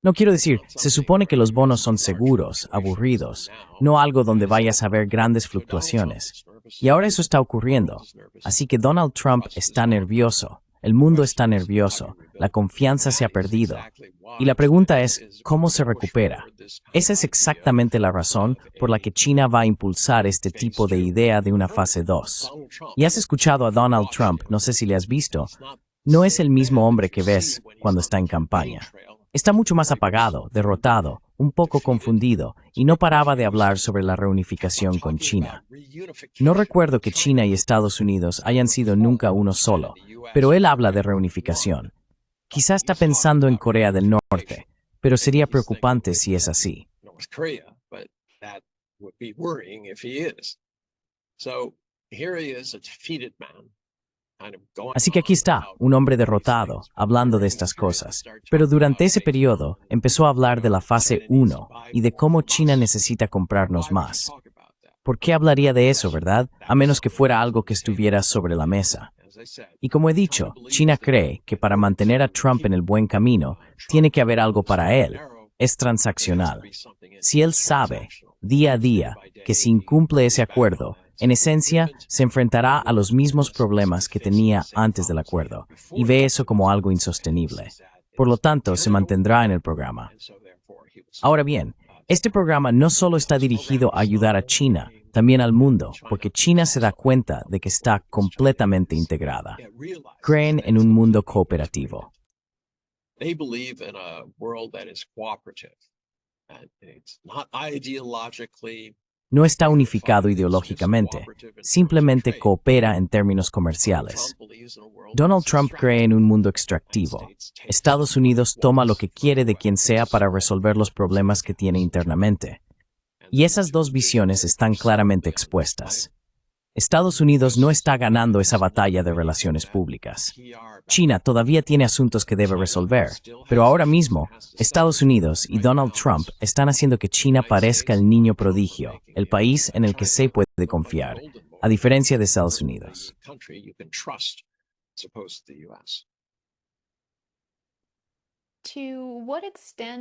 S1: No quiero decir, se supone que los bonos son seguros, aburridos, no algo donde vayas a ver grandes fluctuaciones. Y ahora eso está ocurriendo. Así que Donald Trump está nervioso, el mundo está nervioso, la confianza se ha perdido. Y la pregunta es, ¿cómo se recupera? Esa es exactamente la razón por la que China va a impulsar este tipo de idea de una fase 2. Y has escuchado a Donald Trump, no sé si le has visto, no es el mismo hombre que ves cuando está en campaña. Está mucho más apagado, derrotado, un poco confundido, y no paraba de hablar sobre la reunificación con China. No recuerdo que China y Estados Unidos hayan sido nunca uno solo, pero él habla de reunificación. Quizá está pensando en Corea del Norte, pero sería preocupante si es así. Así que aquí está, un hombre derrotado, hablando de estas cosas. Pero durante ese periodo, empezó a hablar de la fase 1 y de cómo China necesita comprarnos más. ¿Por qué hablaría de eso, verdad? A menos que fuera algo que estuviera sobre la mesa. Y como he dicho, China cree que para mantener a Trump en el buen camino, tiene que haber algo para él. Es transaccional. Si él sabe, día a día, que si incumple ese acuerdo, en esencia, se enfrentará a los mismos problemas que tenía antes del acuerdo, y ve eso como algo insostenible. Por lo tanto, se mantendrá en el programa. Ahora bien, Este programa no solo está dirigido a ayudar a China, también al mundo, porque China se da cuenta de que está completamente integrada. Creen en un mundo cooperativo. No está unificado ideológicamente, simplemente coopera en términos comerciales. Donald Trump cree en un mundo extractivo. Estados Unidos toma lo que quiere de quien sea para resolver los problemas que tiene internamente. Y esas dos visiones están claramente expuestas. Estados Unidos no está ganando esa batalla de relaciones públicas. China todavía tiene asuntos que debe resolver, pero ahora mismo, Estados Unidos y Donald Trump están haciendo que China parezca el niño prodigio, el país en el que se puede confiar, a diferencia de Estados Unidos.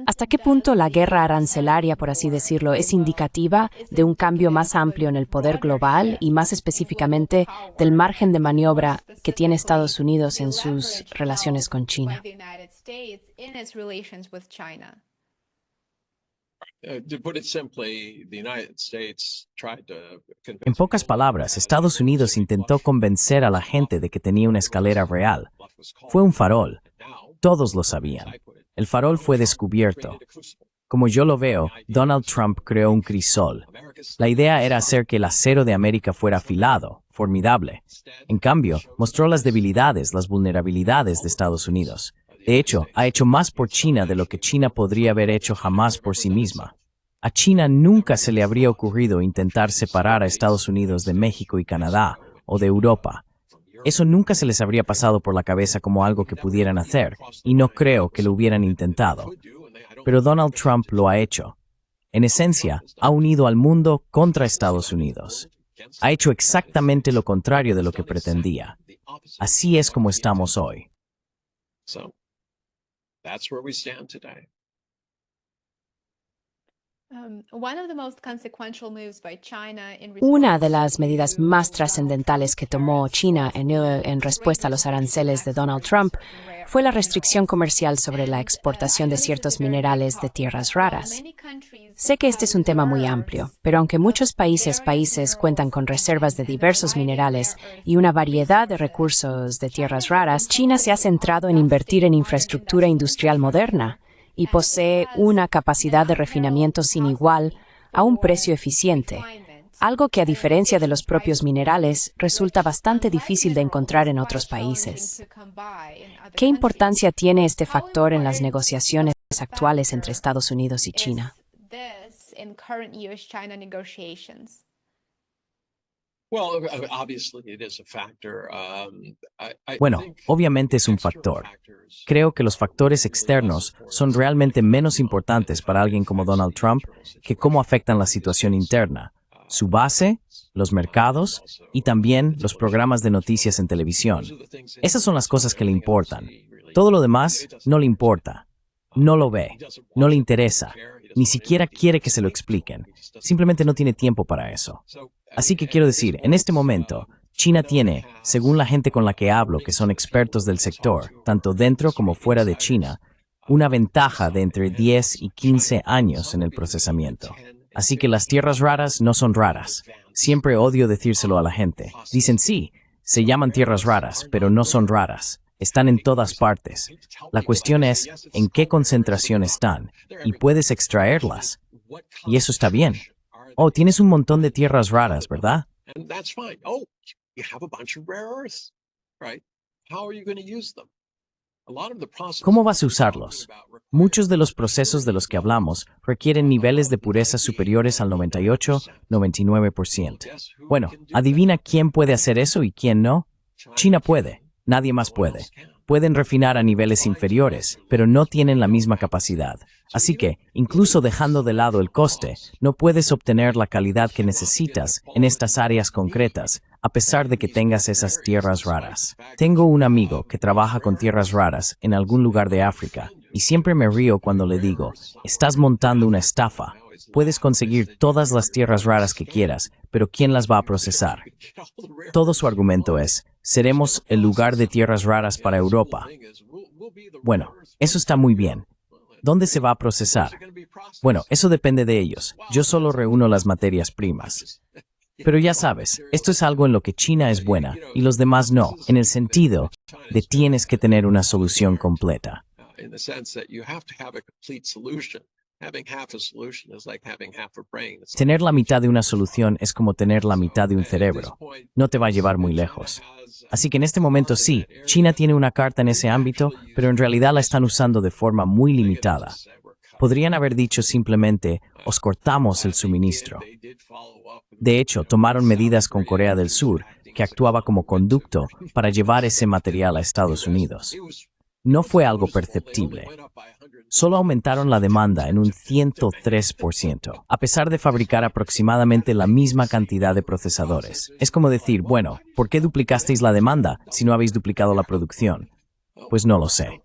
S2: ¿Hasta qué punto la guerra arancelaria, por así decirlo, es indicativa de un cambio más amplio en el poder global y más específicamente del margen de maniobra que tiene Estados Unidos en sus relaciones con China?
S1: En pocas palabras, Estados Unidos intentó convencer a la gente de que tenía una escalera real. Fue un farol. Todos lo sabían. El farol fue descubierto. Como yo lo veo, Donald Trump creó un crisol. La idea era hacer que el acero de América fuera afilado, formidable. En cambio, mostró las debilidades, las vulnerabilidades de Estados Unidos. De hecho, ha hecho más por China de lo que China podría haber hecho jamás por sí misma. A China nunca se le habría ocurrido intentar separar a Estados Unidos de México y Canadá, o de Europa. Eso nunca se les habría pasado por la cabeza como algo que pudieran hacer, y no creo que lo hubieran intentado. Pero Donald Trump lo ha hecho. En esencia, ha unido al mundo contra Estados Unidos. Ha hecho exactamente lo contrario de lo que pretendía. Así es como estamos hoy.
S2: Una de las medidas más trascendentales que tomó China en respuesta a los aranceles de Donald Trump fue la restricción comercial sobre la exportación de ciertos minerales de tierras raras. Sé que este es un tema muy amplio, pero aunque muchos países cuentan con reservas de diversos minerales y una variedad de recursos de tierras raras, China se ha centrado en invertir en infraestructura industrial moderna y posee una capacidad de refinamiento sin igual a un precio eficiente, algo que a diferencia de los propios minerales resulta bastante difícil de encontrar en otros países. ¿Qué importancia tiene este factor en las negociaciones actuales entre Estados Unidos y China?
S1: Bueno, obviamente es un factor. Creo que los factores externos son realmente menos importantes para alguien como Donald Trump que cómo afectan la situación interna, su base, los mercados y también los programas de noticias en televisión. Esas son las cosas que le importan. Todo lo demás no le importa. No lo ve, no le interesa, ni siquiera quiere que se lo expliquen. Simplemente no tiene tiempo para eso. Así que quiero decir, en este momento, China tiene, según la gente con la que hablo, que son expertos del sector, tanto dentro como fuera de China, una ventaja de entre 10 y 15 años en el procesamiento. Así que las tierras raras no son raras. Siempre odio decírselo a la gente. Dicen sí, se llaman tierras raras, pero no son raras. Están en todas partes. La cuestión es en qué concentración están y puedes extraerlas. Y eso está bien. Oh, tienes un montón de tierras raras, ¿verdad? ¿Cómo vas a usarlos? Muchos de los procesos de los que hablamos requieren niveles de pureza superiores al 98-99%. Bueno, adivina quién puede hacer eso y quién no. China puede, nadie más puede. Pueden refinar a niveles inferiores, pero no tienen la misma capacidad. Así que, incluso dejando de lado el coste, no puedes obtener la calidad que necesitas en estas áreas concretas, a pesar de que tengas esas tierras raras. Tengo un amigo que trabaja con tierras raras en algún lugar de África, y siempre me río cuando le digo, estás montando una estafa. Puedes conseguir todas las tierras raras que quieras, pero ¿quién las va a procesar? Todo su argumento es, seremos el lugar de tierras raras para Europa. Bueno, eso está muy bien. ¿Dónde se va a procesar? Bueno, eso depende de ellos. Yo solo reúno las materias primas. Pero ya sabes, esto es algo en lo que China es buena y los demás no, en el sentido de tienes que tener una solución completa. Tener la mitad de una solución es como tener la mitad de un cerebro. No te va a llevar muy lejos. Así que en este momento sí, China tiene una carta en ese ámbito, pero en realidad la están usando de forma muy limitada. Podrían haber dicho simplemente, os cortamos el suministro. De hecho, tomaron medidas con Corea del Sur, que actuaba como conducto para llevar ese material a Estados Unidos. No fue algo perceptible. Solo aumentaron la demanda en un 103%, a pesar de fabricar aproximadamente la misma cantidad de procesadores. Es como decir, bueno, ¿por qué duplicasteis la demanda si no habéis duplicado la producción? Pues no lo sé.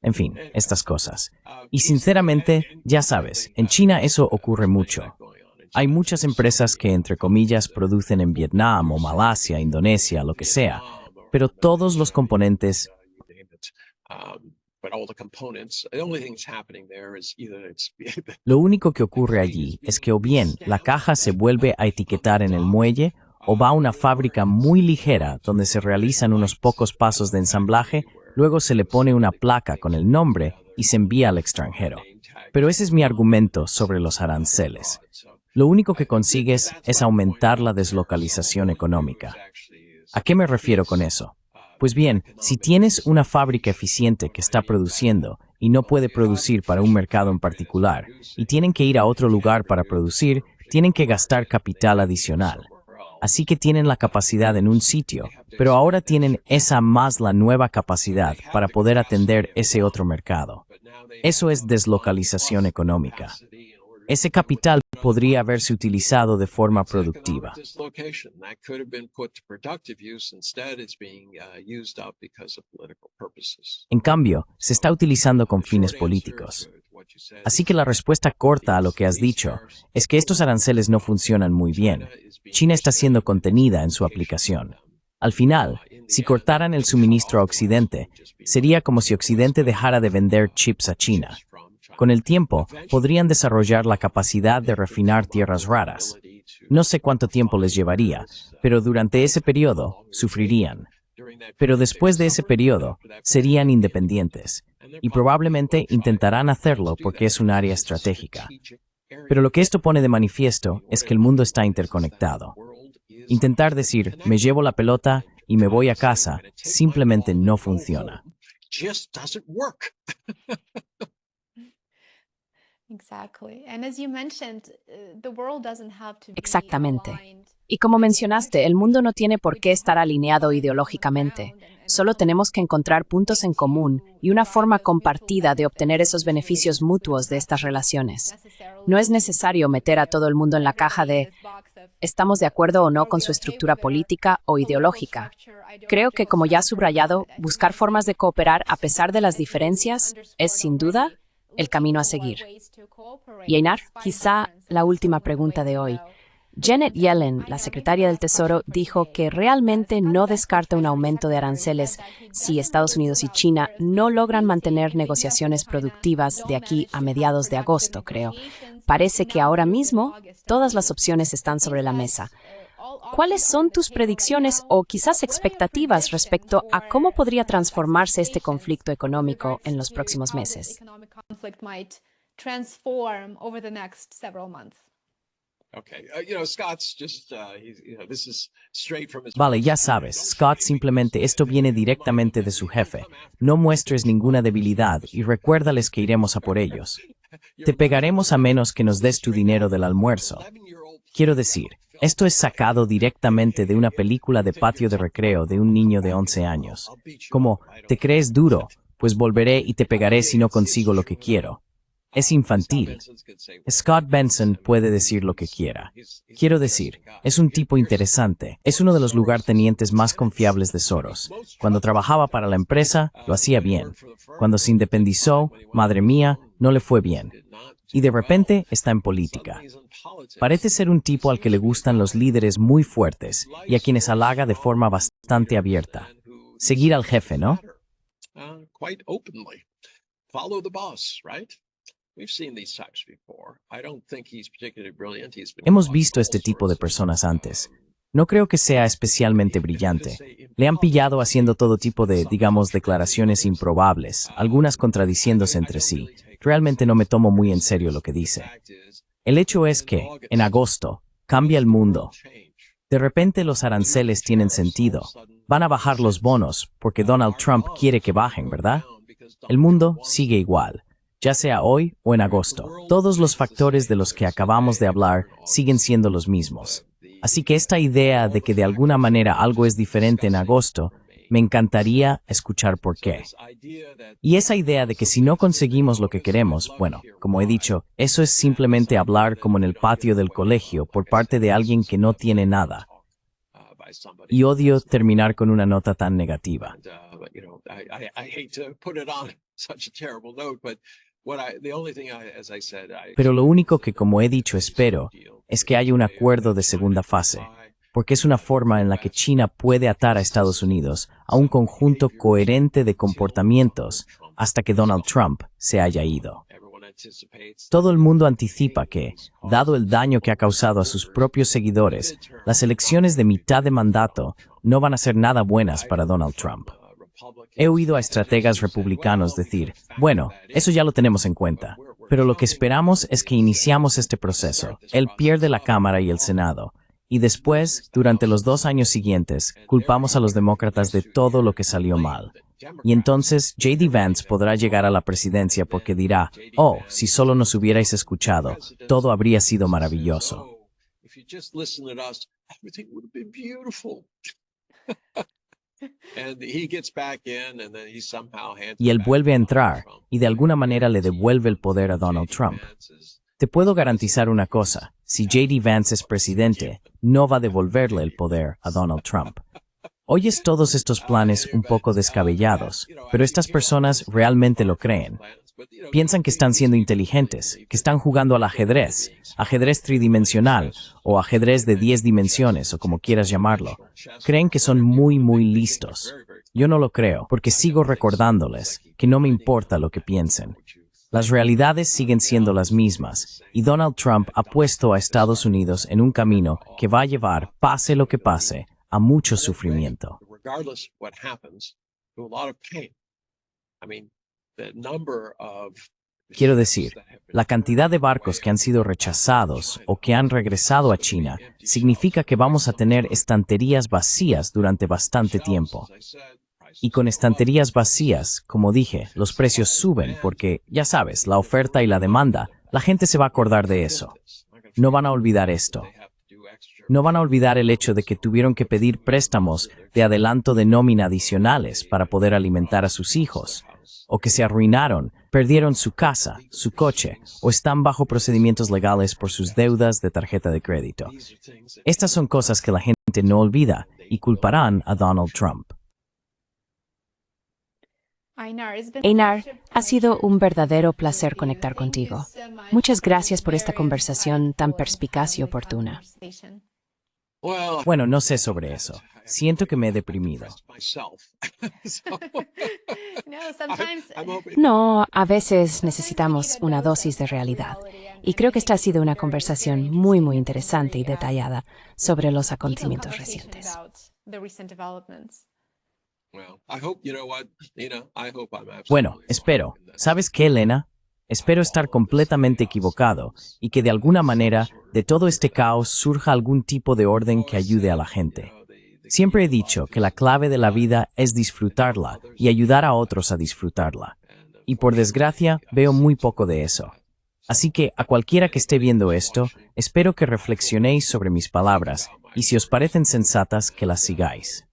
S1: En fin, estas cosas. Y sinceramente, ya sabes, en China eso ocurre mucho. Hay muchas empresas que, entre comillas, producen en Vietnam o Malasia, Indonesia, lo que sea, pero todos los componentes... Lo único que ocurre allí es que o bien la caja se vuelve a etiquetar en el muelle o va a una fábrica muy ligera donde se realizan unos pocos pasos de ensamblaje, luego se le pone una placa con el nombre y se envía al extranjero. Pero ese es mi argumento sobre los aranceles. Lo único que consigues es aumentar la deslocalización económica. ¿A qué me refiero con eso? Pues bien, si tienes una fábrica eficiente que está produciendo y no puede producir para un mercado en particular, y tienen que ir a otro lugar para producir, tienen que gastar capital adicional. Así que tienen la capacidad en un sitio, pero ahora tienen esa más la nueva capacidad para poder atender ese otro mercado. Eso es deslocalización económica. Ese capital podría haberse utilizado de forma productiva. En cambio, se está utilizando con fines políticos. Así que la respuesta corta a lo que has dicho es que estos aranceles no funcionan muy bien. China está siendo contenida en su aplicación. Al final, si cortaran el suministro a Occidente, sería como si Occidente dejara de vender chips a China. Con el tiempo, podrían desarrollar la capacidad de refinar tierras raras. No sé cuánto tiempo les llevaría, pero durante ese periodo sufrirían. Pero después de ese periodo, serían independientes, y probablemente intentarán hacerlo porque es un área estratégica. Pero lo que esto pone de manifiesto es que el mundo está interconectado. Intentar decir, me llevo la pelota y me voy a casa, simplemente no funciona.
S2: Exactamente. Y como mencionaste, el mundo no tiene por qué estar alineado ideológicamente. Solo tenemos que encontrar puntos en común y una forma compartida de obtener esos beneficios mutuos de estas relaciones. No es necesario meter a todo el mundo en la caja de ¿estamos de acuerdo o no con su estructura política o ideológica? Creo que, como ya has subrayado, buscar formas de cooperar a pesar de las diferencias es, sin duda, el camino a seguir. Y Einar, quizá la última pregunta de hoy. Janet Yellen, la secretaria del Tesoro, dijo que realmente no descarta un aumento de aranceles si Estados Unidos y China no logran mantener negociaciones productivas de aquí a mediados de agosto, creo. Parece que ahora mismo todas las opciones están sobre la mesa. ¿Cuáles son tus predicciones o quizás expectativas respecto a cómo podría transformarse este conflicto económico en los próximos meses?
S1: Vale, ya sabes, Scott simplemente esto viene directamente de su jefe. No muestres ninguna debilidad y recuérdales que iremos a por ellos. Te pegaremos a menos que nos des tu dinero del almuerzo. Quiero decir, esto es sacado directamente de una película de patio de recreo de un niño de 11 años. Como, ¿te crees duro? Pues volveré y te pegaré si no consigo lo que quiero. Es infantil. Scott Benson puede decir lo que quiera. Quiero decir, es un tipo interesante. Es uno de los lugartenientes más confiables de Soros. Cuando trabajaba para la empresa, lo hacía bien. Cuando se independizó, madre mía, no le fue bien. Y de repente está en política. Parece ser un tipo al que le gustan los líderes muy fuertes y a quienes halaga de forma bastante abierta. Seguir al jefe, ¿no? Hemos visto este tipo de personas antes. No creo que sea especialmente brillante. Le han pillado haciendo todo tipo de, digamos, declaraciones improbables, algunas contradiciéndose entre sí. Realmente no me tomo muy en serio lo que dice. El hecho es que, en agosto, cambia el mundo. De repente los aranceles tienen sentido. Van a bajar los bonos porque Donald Trump quiere que bajen, ¿verdad? El mundo sigue igual, ya sea hoy o en agosto. Todos los factores de los que acabamos de hablar siguen siendo los mismos. Así que esta idea de que de alguna manera algo es diferente en agosto, me encantaría escuchar por qué. Y esa idea de que si no conseguimos lo que queremos, bueno, como he dicho, eso es simplemente hablar como en el patio del colegio por parte de alguien que no tiene nada. Y odio terminar con una nota tan negativa. Pero lo único que, como he dicho, espero es que haya un acuerdo de segunda fase, porque es una forma en la que China puede atar a Estados Unidos a un conjunto coherente de comportamientos hasta que Donald Trump se haya ido. Todo el mundo anticipa que, dado el daño que ha causado a sus propios seguidores, las elecciones de mitad de mandato no van a ser nada buenas para Donald Trump. He oído a estrategas republicanos decir, bueno, eso ya lo tenemos en cuenta, pero lo que esperamos es que iniciamos este proceso. Él pierde la Cámara y el Senado, y después, durante los 2 años siguientes, culpamos a los demócratas de todo lo que salió mal. Y entonces J.D. Vance podrá llegar a la presidencia porque dirá, oh, si solo nos hubierais escuchado, todo habría sido maravilloso. Y él vuelve a entrar, y de alguna manera le devuelve el poder a Donald Trump. Te puedo garantizar una cosa, si J.D. Vance es presidente, no va a devolverle el poder a Donald Trump. Oyes todos estos planes un poco descabellados, pero estas personas realmente lo creen. Piensan que están siendo inteligentes, que están jugando al ajedrez, ajedrez tridimensional o ajedrez de 10 dimensiones o como quieras llamarlo. Creen que son muy listos. Yo no lo creo, porque sigo recordándoles que no me importa lo que piensen. Las realidades siguen siendo las mismas, y Donald Trump ha puesto a Estados Unidos en un camino que va a llevar, pase lo que pase, a mucho sufrimiento. Quiero decir, la cantidad de barcos que han sido rechazados o que han regresado a China significa que vamos a tener estanterías vacías durante bastante tiempo. Y con estanterías vacías, como dije, los precios suben porque, ya sabes, la oferta y la demanda, la gente se va a acordar de eso. No van a olvidar esto. No van a olvidar el hecho de que tuvieron que pedir préstamos de adelanto de nómina adicionales para poder alimentar a sus hijos, o que se arruinaron, perdieron su casa, su coche, o están bajo procedimientos legales por sus deudas de tarjeta de crédito. Estas son cosas que la gente no olvida y culparán a Donald Trump.
S2: Einar, ha sido un verdadero placer conectar contigo. Muchas gracias por esta conversación tan perspicaz y oportuna.
S1: Bueno, no sé sobre eso. Siento que me he deprimido.
S2: No, a veces necesitamos una dosis de realidad. Y creo que esta ha sido una conversación muy interesante y detallada sobre los acontecimientos recientes.
S1: Bueno, espero. ¿Sabes qué, Elena? Espero estar completamente equivocado y que de alguna manera de todo este caos surja algún tipo de orden que ayude a la gente. Siempre he dicho que la clave de la vida es disfrutarla y ayudar a otros a disfrutarla. Y por desgracia, veo muy poco de eso. Así que a cualquiera que esté viendo esto, espero que reflexionéis sobre mis palabras y si os parecen sensatas, que las sigáis.